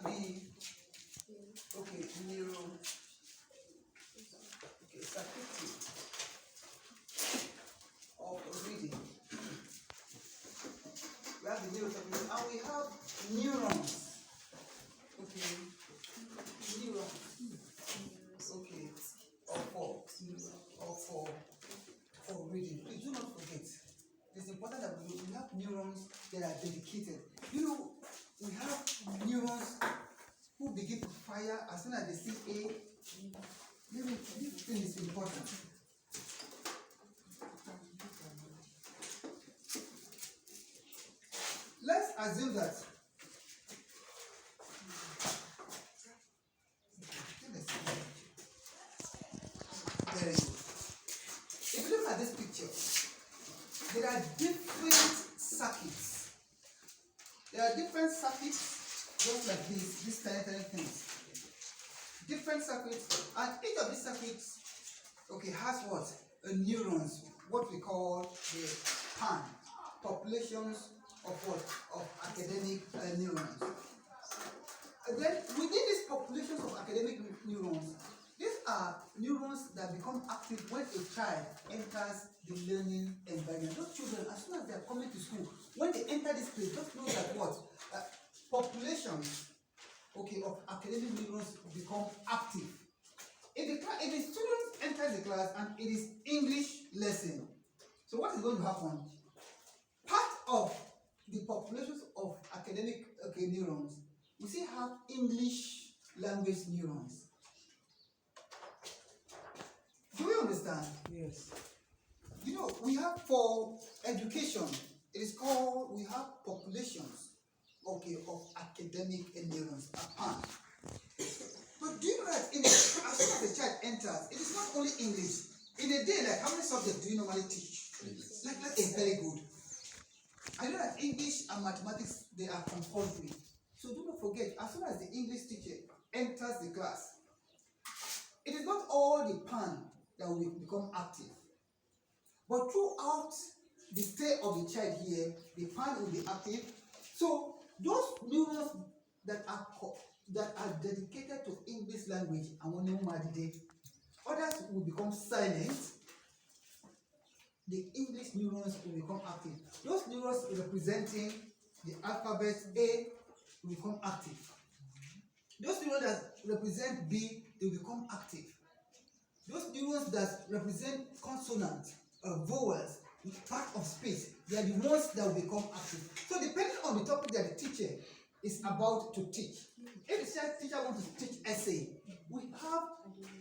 the neuro circuitry of reading. We have the neuro circuitry and we have neurons. Neurons. For reading. Please do not forget. It's important that we have neurons that are dedicated. You know, we have neurons who begin to fire as soon as they see a. This thing is important. Let's assume that very good. If you look at this picture, there are different circuits. There are different circuits, just like these tiny things. Different circuits, and each of these circuits, has what? Neurons, what we call the PAN, populations of what? Of academic neurons. And then within these populations of academic neurons, these are neurons that become active when a child enters the learning environment. Those children, as soon as they are coming to school, when they enter this place, just know that what? Populations of academic neurons become active. If the student enters the class and it is English lesson, so what is going to happen? Part of the populations of academic neurons, we still have English language neurons. Do we understand? Yes. You know, we have for education, it is called, we have populations of academic neurons, APAN. But do you know that as soon as a child enters, it is not only English. In a day, like how many subjects do you normally teach? Like very good. I know that English and mathematics, they are compulsory. So do not forget, as soon as the English teacher enters the class, it is not all the PAN that will become active. But throughout the stay of the child here, the PAN will be active. So those neurons that are dedicated to English language, others will become silent. The English neurons will become active. Those neurons representing the alphabet A will become active. Those neurons that represent B, they will become active. Those neurons that represent consonant, vowels, part of speech, they are the ones that will become active. So depending on the topic that the teacher is about to teach, if the teacher wants to teach essay, we have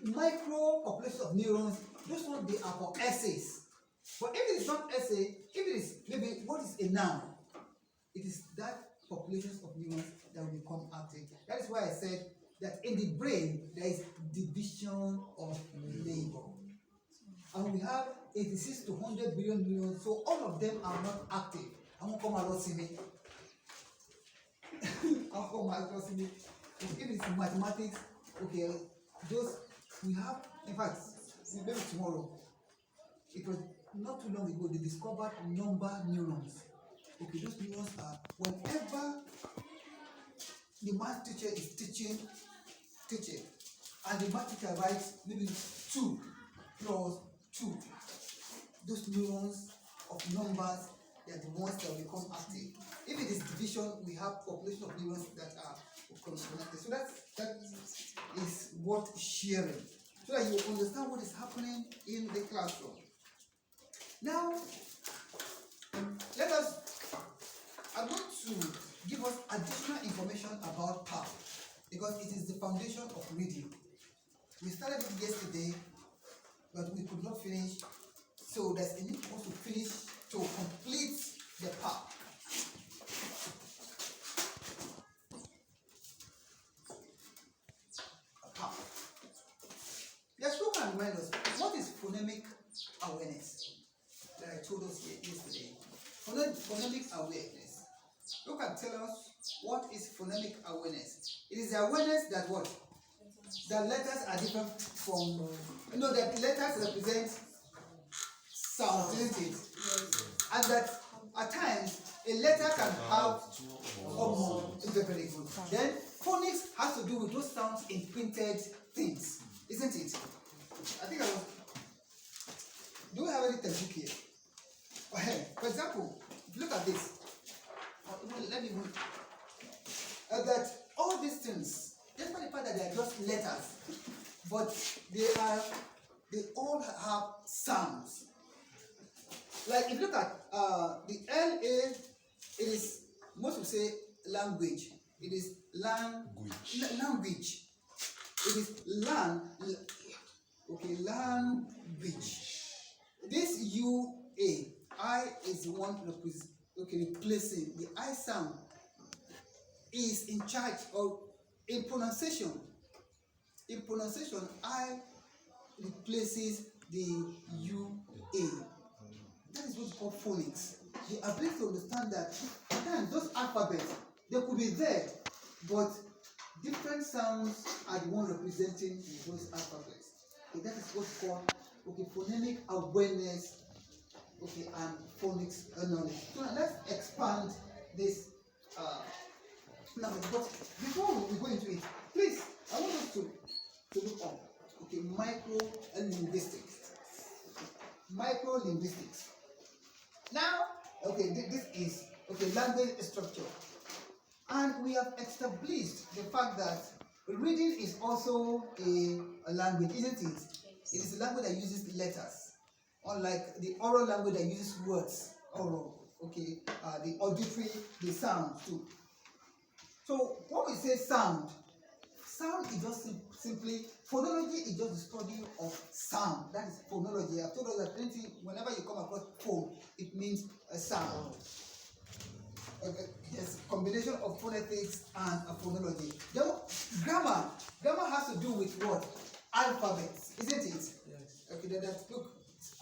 micro populations of neurons. Those ones, they are for essays. But if it is not essay, if it is maybe what is a noun, it is that populations of neurons that will become active. That is why I said that in the brain there is division of labor. And we have 86 to 100 billion neurons, so all of them are not active. I won't come along see me. I'll come along see me. If it's mathematics, those we have, in fact, maybe tomorrow. It was not too long ago they discovered number neurons. Those neurons are whenever the math teacher is teaching, and the math teacher writes maybe 2 plus 2. Those neurons of numbers, they are the ones that will become active. If it is division, we have population of neurons that are connected. So that is what sharing, so that you understand what is happening in the classroom. Now, I want to give us additional information about PAP, because it is the foundation of reading. We started it yesterday, but we could not finish, so there's a need for us to finish to complete the PAP. Let's look and remind us, what is phonemic awareness? That I told us yesterday. Phonemic awareness. Look and tell us, what is phonemic awareness? It is the awareness that what? The letters are different from, that letters represent sound, isn't it? And that at times, A letter can have or more. Very good. Then phonics has to do with those sounds in printed things, isn't it? I think I was. Do we have any textbook here? For example, if you look at this, let me move. That all these things, despite the fact that they are just letters, but they all have sounds. Like if you look at the LA, it is, most would say language. It is language. It is language. This UA, I is the one replacing the I sound, is in charge of in pronunciation. In pronunciation, I replaces the UA. That is what we call phonics. The ability to understand that sometimes those alphabets, they could be there, but different sounds are the one representing those alphabets. Okay, that is what's called phonemic awareness, and phonics knowledge. So now let's expand this knowledge. But before we go into it, please, I want us to look up micro-linguistics. Micro-linguistics. Now, this is language structure. And we have established the fact that reading is also a language, isn't it? It is a language that uses letters, unlike the oral language that uses words. Oral, the auditory, the sound too. So when we say sound is just simply phonology is just the study of sound. That is phonology. I've told us that whenever you come across phone, it means a sound. Yes, combination of phonetics and phonology. Then grammar has to do with what? Alphabets, isn't it? Yes. Look,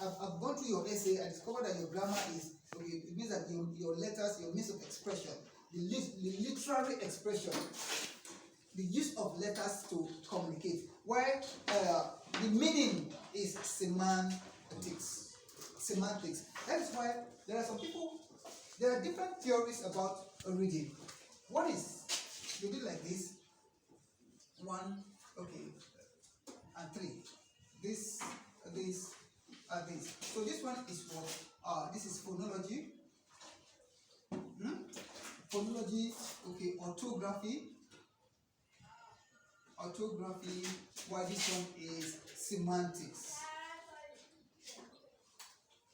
I've gone through your essay and discovered that your grammar is it means that your letters, your means of expression, the literary expression, the use of letters to communicate, where the meaning is semantics. That is why there are different theories about reading. One is, they do like this, 1, and 3. This, and this. So this one is for, this is phonology. Phonology, orthography, while this one is semantics.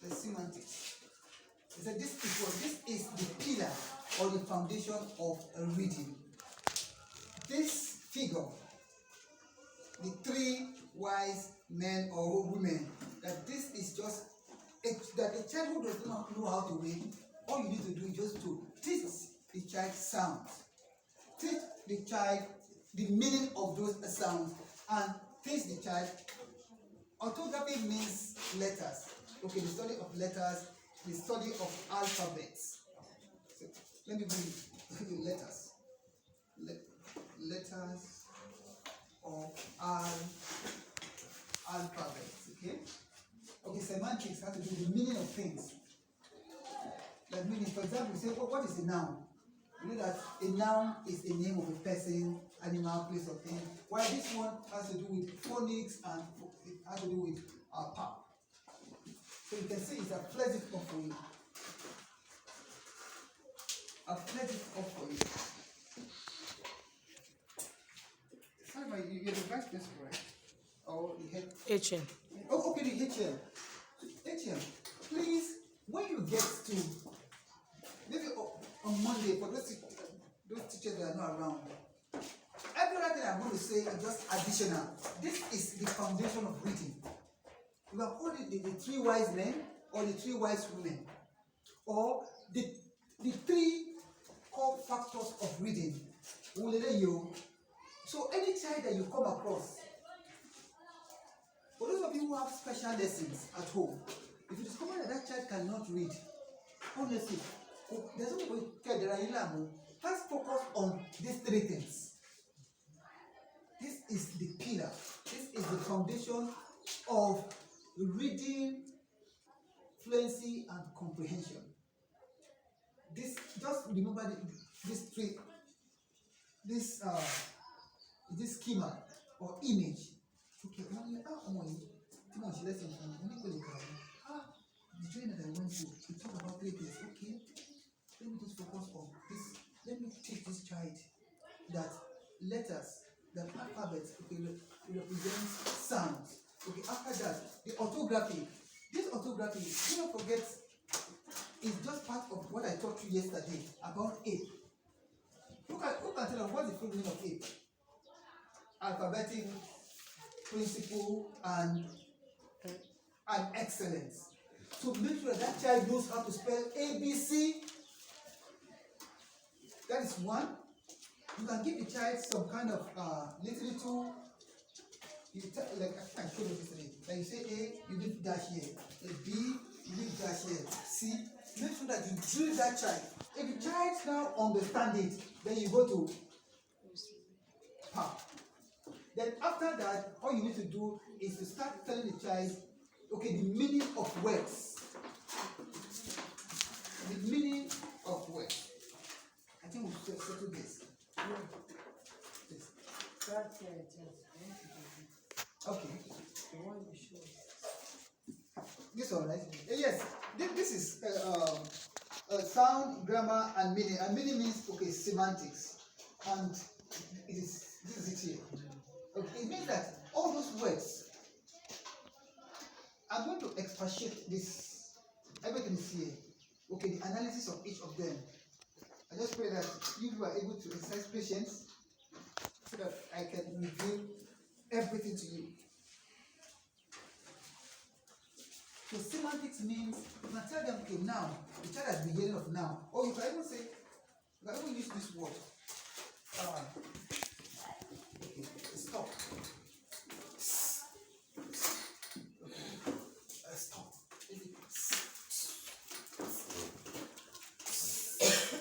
The semantics. So this is the pillar or the foundation of a reading. This figure, the 3 wise men or women, that this is just that a child who does not know how to read, all you need to do is just to teach the child sounds, teach the child the meaning of those sounds, and teach the child. Orthography means letters. The study of letters, the study of alphabets. So let me bring you letters. Letters of alphabets. Semantics has to do with the meaning of things. Like meaning, for example, you say, what is a noun? You know that a noun is a name of a person, animal, place, or thing. While this one has to do with phonics and it has to do with power. So you can see it's a flexed it up for you. I've flexed it up for you. Sorry, you're the vice principal, right? Or the head? HM. Oh, okay, the HM. HM, please, when you get to, maybe on Monday, for those teachers that are not around, every other thing I'm going to say is just additional. This is the foundation of reading. We have called it the 3 wise men or the 3 wise women, or the 3 core factors of reading. So any child that you come across, for those of you who have special lessons at home, if you discover that child cannot read, honestly, there's no way let's focus on these 3 things. This is the pillar. This is the foundation of reading, fluency, and comprehension. this, just remember this three, this schema or image. Okay, the trainer that I went to, we talked about 3 things. Okay, let me just focus on this. Let me teach this child that letters, that alphabets, okay, represent sounds. Okay, after that, the orthography. This orthography, do not forget, is just part of what I taught you yesterday about ape. Who can tell us what's the full meaning of ape? Alphabetic principle and excellence. So make sure that child knows how to spell ABC. That is one. You can give the child some kind of little like I showed you yesterday. Like you say A, you leave dash here. A B, you leave dash here. C, make sure that you drill that child. If the child now understand it, then you go to PAP. Then after that, all you need to do is to start telling the child, okay, the meaning of words. The meaning of words. I think we'll settle this. This. Okay. This one, right? Yes. This is sound, grammar, and meaning. And meaning means, okay, semantics. And this is it here. Okay, it means that all those words, I'm going to expatiate this. Everything is here. Okay, the analysis of each of them. I just pray that you are able to exercise patience so that I can reveal everything to you. So semantics means you can tell them, okay, now, the child has been hearing of now. Or you can even say, you can even use this word. Okay, stop.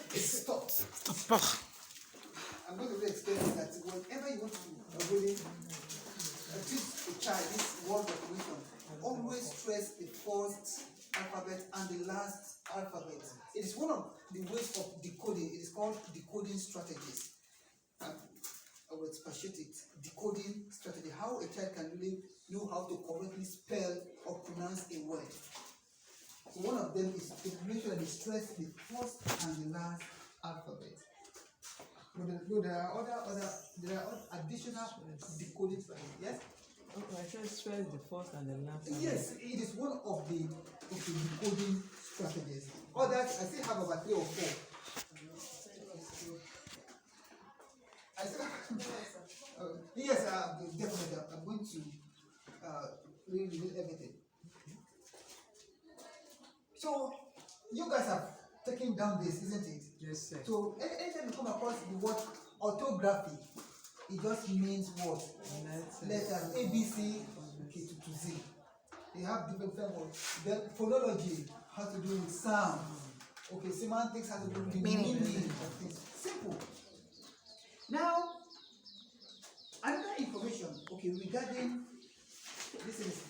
Okay. Stop. Stop. I'm going to really explain that whenever you want to really teach a child this word recognition, always stress the first alphabet and the last alphabet. It is one of the ways of decoding. It is called decoding strategies. I will expatiate it. Decoding strategy. How a child can really know how to correctly spell or pronounce a word. So one of them is to make sure that they stress the first and the last alphabet. There are additional decoding strategies. Yes? Okay, I should stress the first and the last. Yes, it is one of the decoding strategies. Others, I still have about 3 or 4. I still have, yes, definitely. I'm going to reveal everything. So, you guys have taken down this, isn't it? Yes, sir. So, anytime you come across the word orthography, it just means what? Letters A, B, C, okay, to Z. They have different words. Then phonology has to do with sound. Okay, semantics has to do with the meaning of things. Simple. Now, another information, okay, regarding this is